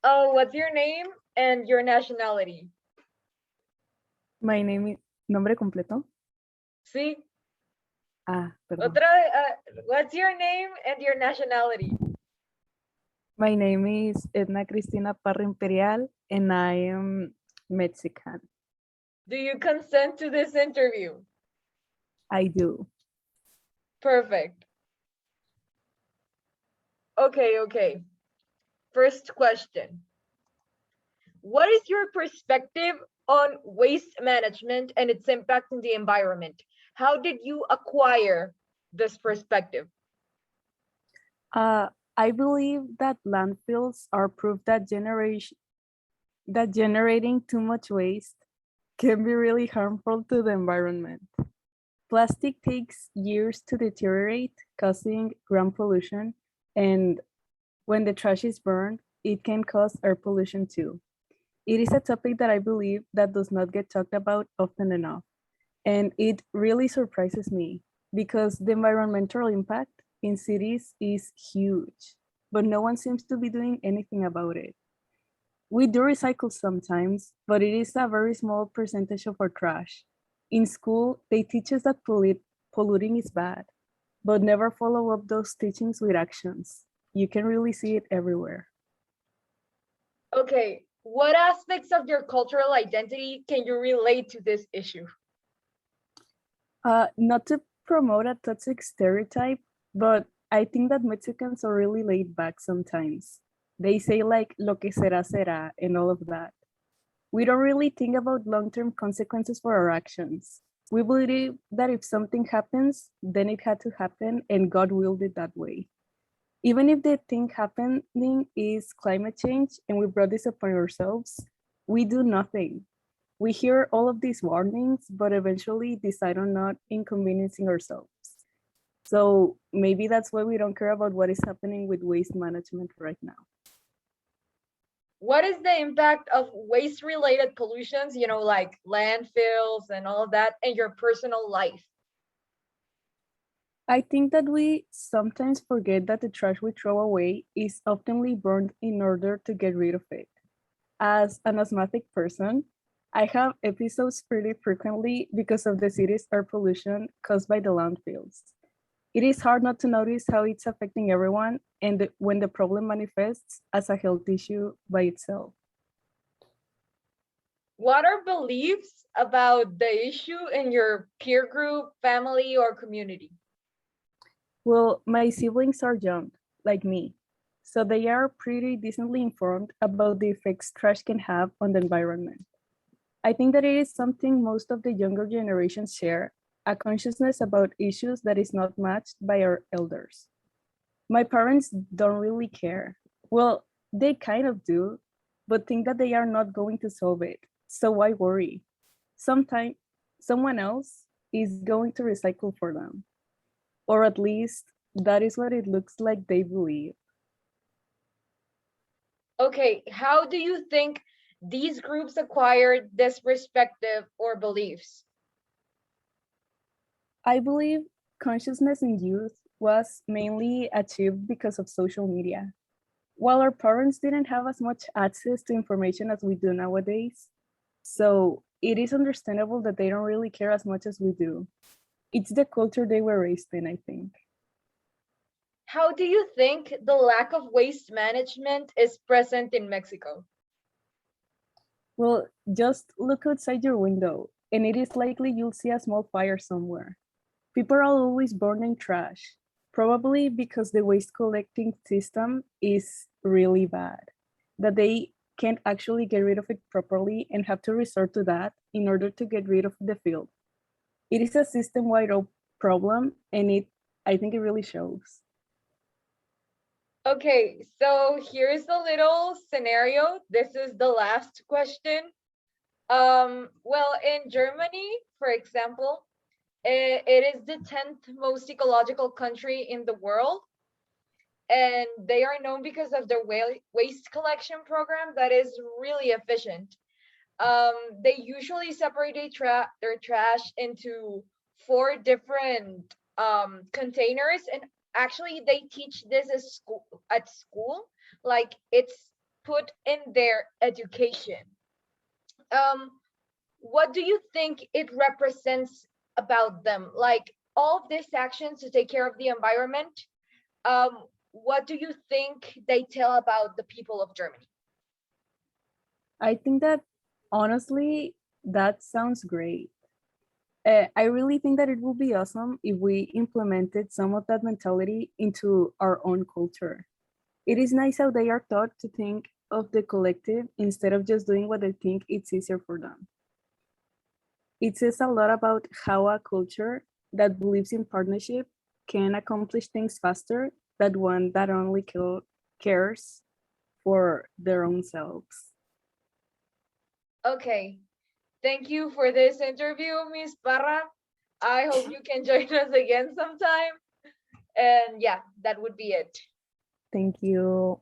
What's your name and your nationality? My name is nombre completo. Sí. Ah, perdón. Otra, what's your name and your nationality? My name is Edna Cristina Parra Imperial, and I am Mexican. Do you consent to this interview? I do. Perfect. Okay. First question. What is your perspective on waste management and its impact on the environment? How did you acquire this perspective? Uh, I believe that landfills are proof that generating too much waste can be really harmful to the environment. Plastic takes years to deteriorate, causing ground pollution, and when the trash is burned, it can cause air pollution too. It is a topic that I believe that does not get talked about often enough. And it really surprises me because the environmental impact in cities is huge, but no one seems to be doing anything about it. We do recycle sometimes, but it is a very small percentage of our trash. In school, they teach us that polluting is bad, but never follow up those teachings with actions. You can really see it everywhere. Okay, what aspects of your cultural identity can you relate to this issue? Not to promote a toxic stereotype, but I think that Mexicans are really laid back sometimes. They say like lo que será será and all of that. We don't really think about long-term consequences for our actions. We believe that if something happens, then it had to happen and God willed it that way. Even if the thing happening is climate change and we brought this upon ourselves, we do nothing. We hear all of these warnings, but eventually decide on not inconveniencing ourselves. So maybe that's why we don't care about what is happening with waste management right now. What is the impact of waste-related pollutions, like landfills and all of that, in your personal life? I think that we sometimes forget that the trash we throw away is oftenly burned in order to get rid of it. As an asthmatic person, I have episodes pretty frequently because of the city's air pollution caused by the landfills. It is hard not to notice how it's affecting everyone and when the problem manifests as a health issue by itself. What are beliefs about the issue in your peer group, family, or community? Well, my siblings are young, like me, so they are pretty decently informed about the effects trash can have on the environment. I think that it is something most of the younger generations share, a consciousness about issues that is not matched by our elders. My parents don't really care. Well, they kind of do, but think that they are not going to solve it. So why worry? Sometime someone else is going to recycle for them. Or at least that is what it looks like they believe. Okay, how do you think these groups acquired this perspective or beliefs? I believe consciousness in youth was mainly achieved because of social media. While our parents didn't have as much access to information as we do nowadays, so it is understandable that they don't really care as much as we do. It's the culture they were raised in, I think. How do you think the lack of waste management is present in Mexico? Well, just look outside your window, and it is likely you'll see a small fire somewhere. People are always burning trash, probably because the waste collecting system is really bad, that they can't actually get rid of it properly and have to resort to that in order to get rid of the field. It is a system-wide problem, and I think it really shows. Okay, so here's a little scenario. This is the last question. Well, in Germany, for example, it is the 10th most ecological country in the world, and they are known because of their waste collection program that is really efficient. They usually separate their trash into four different containers, and actually they teach this at school. Like it's put in their education. What do you think it represents about them? Like all of these actions to take care of the environment, what do you think they tell about the people of Germany? I think that honestly, that sounds great. I really think that it would be awesome if we implemented some of that mentality into our own culture. It is nice how they are taught to think of the collective instead of just doing what they think it's easier for them. It says a lot about how a culture that believes in partnership can accomplish things faster than one that only cares for their own selves. Okay, thank you for this interview, Miss Parra. I hope you can join us again sometime. And yeah, that would be it. Thank you.